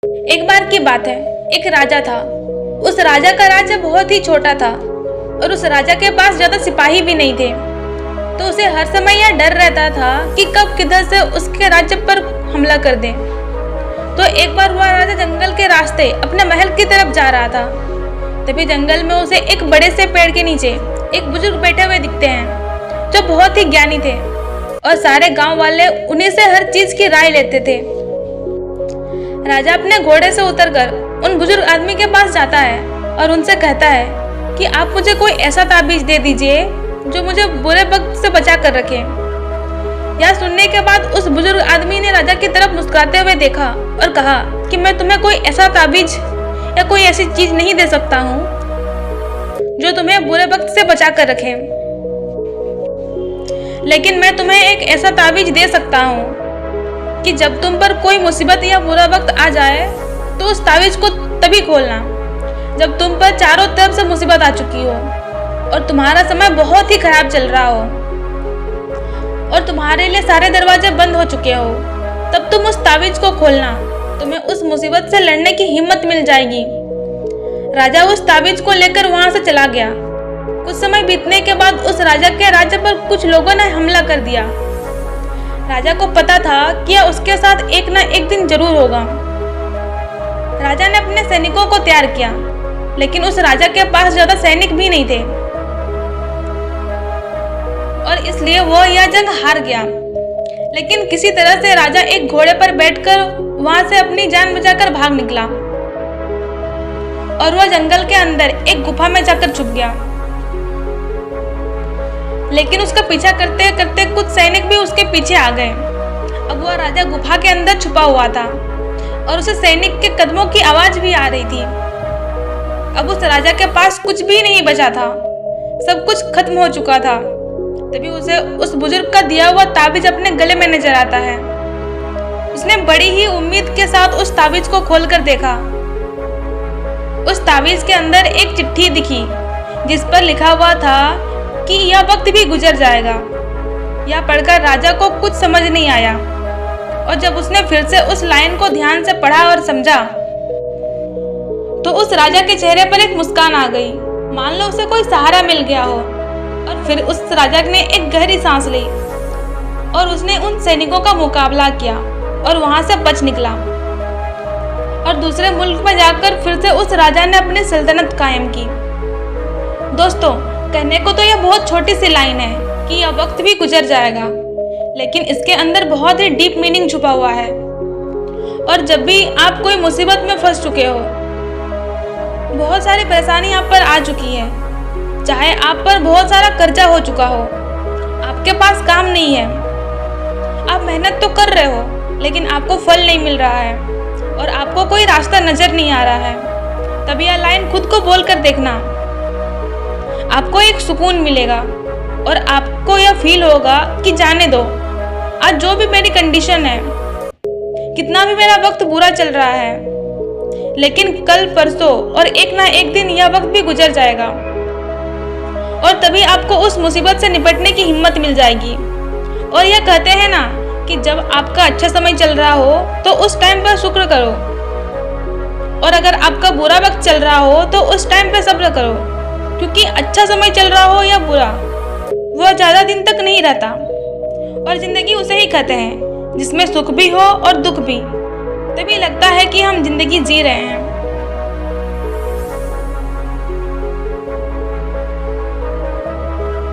एक बार की बात है, एक राजा था। उस राजा का राज्य बहुत ही छोटा था और उस राजा के पास ज्यादा सिपाही भी नहीं थे। तो उसे हर समय यह डर रहता था कि कब किधर से उसके राज्य पर हमला कर दें। तो एक बार वह राजा जंगल के रास्ते अपने महल की तरफ जा रहा था। तभी जंगल में उसे एक बड़े से पेड़ के नीचे एक बुजुर्ग बैठे हुए दिखते हैं, जो बहुत ही ज्ञानी थे और सारे गांव वाले उन्हीं से हर चीज की राय लेते थे। राजा अपने घोड़े से उतरकर उन बुजुर्ग आदमी के पास जाता है और उनसे कहता है कि आप मुझे कोई ऐसा ताबीज दे दीजिए जो मुझे बुरे वक्त से बचा कर रखे। यह सुनने के बाद उस बुजुर्ग आदमी ने राजा की तरफ मुस्कुराते हुए देखा और कहा कि मैं तुम्हें कोई ऐसा ताबीज या कोई ऐसी चीज नहीं दे सकता हूँ जो तुम्हें बुरे वक्त से बचा कर रखे, लेकिन मैं तुम्हें एक ऐसा ताबीज दे सकता हूँ कि जब तुम पर कोई मुसीबत या बुरा वक्त आ जाए तो उस ताबीज को तभी खोलना जब तुम पर चारों तरफ से मुसीबत आ चुकी हो और तुम्हारा समय बहुत ही खराब चल रहा हो और तुम्हारे लिए सारे दरवाजे बंद हो चुके हो। तब तुम उस ताबीज को खोलना, तुम्हें उस मुसीबत से लड़ने की हिम्मत मिल जाएगी। राजा उस ताबीज को लेकर वहां से चला गया। कुछ समय बीतने के बाद उस राजा के राज्य पर कुछ लोगों ने हमला कर दिया। राजा को पता था कि यह उसके साथ एक न एक दिन जरूर होगा। राजा ने अपने सैनिकों को तैयार किया, लेकिन उस राजा के पास ज्यादा सैनिक भी नहीं थे और इसलिए वह यह जंग हार गया। लेकिन किसी तरह से राजा एक घोड़े पर बैठकर वहां से अपनी जान बचाकर भाग निकला और वह जंगल के अंदर एक गुफा में जाकर छुप गया। लेकिन उसका पीछा करते करते कुछ सैनिक भी उसके पीछे आ गए। अब वह राजा गुफा के अंदर छुपा हुआ था और उसे सैनिक के कदमों की आवाज भी आ रही थी। अब उस राजा के पास कुछ भी नहीं बचा था, सब कुछ खत्म हो चुका था। तभी उसे उस बुजुर्ग का दिया हुआ ताबीज अपने गले में नजर आता है। उसने बड़ी ही उम्मीद के साथ उस ताबीज को खोलकर देखा। उस ताबीज के अंदर एक चिट्ठी दिखी जिस पर लिखा हुआ था कि यह वक्त भी गुजर जाएगा। यह पढ़कर राजा को कुछ समझ नहीं आया और जब उसने फिर से उस लाइन को ध्यान से पढ़ा और समझा तो उस राजा के चेहरे पर एक मुस्कान आ गई, मान लो उसे कोई सहारा मिल गया हो। और फिर उस राजा ने एक गहरी सांस ली और उसने उन सैनिकों का मुकाबला किया और वहां से बच निकला और दूसरे मुल्क में जाकर फिर से उस राजा ने अपनी सल्तनत कायम की। दोस्तों, कहने को तो यह बहुत छोटी सी लाइन है कि यह वक्त भी गुजर जाएगा, लेकिन इसके अंदर बहुत ही डीप मीनिंग छुपा हुआ है। और जब भी आप कोई मुसीबत में फंस चुके हो, बहुत सारी परेशानी आप पर आ चुकी है, चाहे आप पर बहुत सारा कर्जा हो चुका हो, आपके पास काम नहीं है, आप मेहनत तो कर रहे हो लेकिन आपको फल नहीं मिल रहा है और आपको कोई रास्ता नजर नहीं आ रहा है, तब यह लाइन खुद को बोलकर देखना, आपको एक सुकून मिलेगा और आपको यह फील होगा कि जाने दो, आज जो भी मेरी कंडीशन है, कितना भी मेरा वक्त बुरा चल रहा है, लेकिन कल परसों और एक ना एक दिन यह वक्त भी गुजर जाएगा और तभी आपको उस मुसीबत से निपटने की हिम्मत मिल जाएगी। और यह कहते हैं ना कि जब आपका अच्छा समय चल रहा हो तो उस टाइम पर शुक्र करो और अगर आपका बुरा वक्त चल रहा हो तो उस टाइम पर सब्र करो, क्योंकि अच्छा समय चल रहा हो या बुरा, वह ज्यादा दिन तक नहीं रहता और जिंदगी उसे ही कहते हैं जिसमें सुख भी हो और दुख भी। तभी लगता है कि हम जिंदगी जी रहे हैं।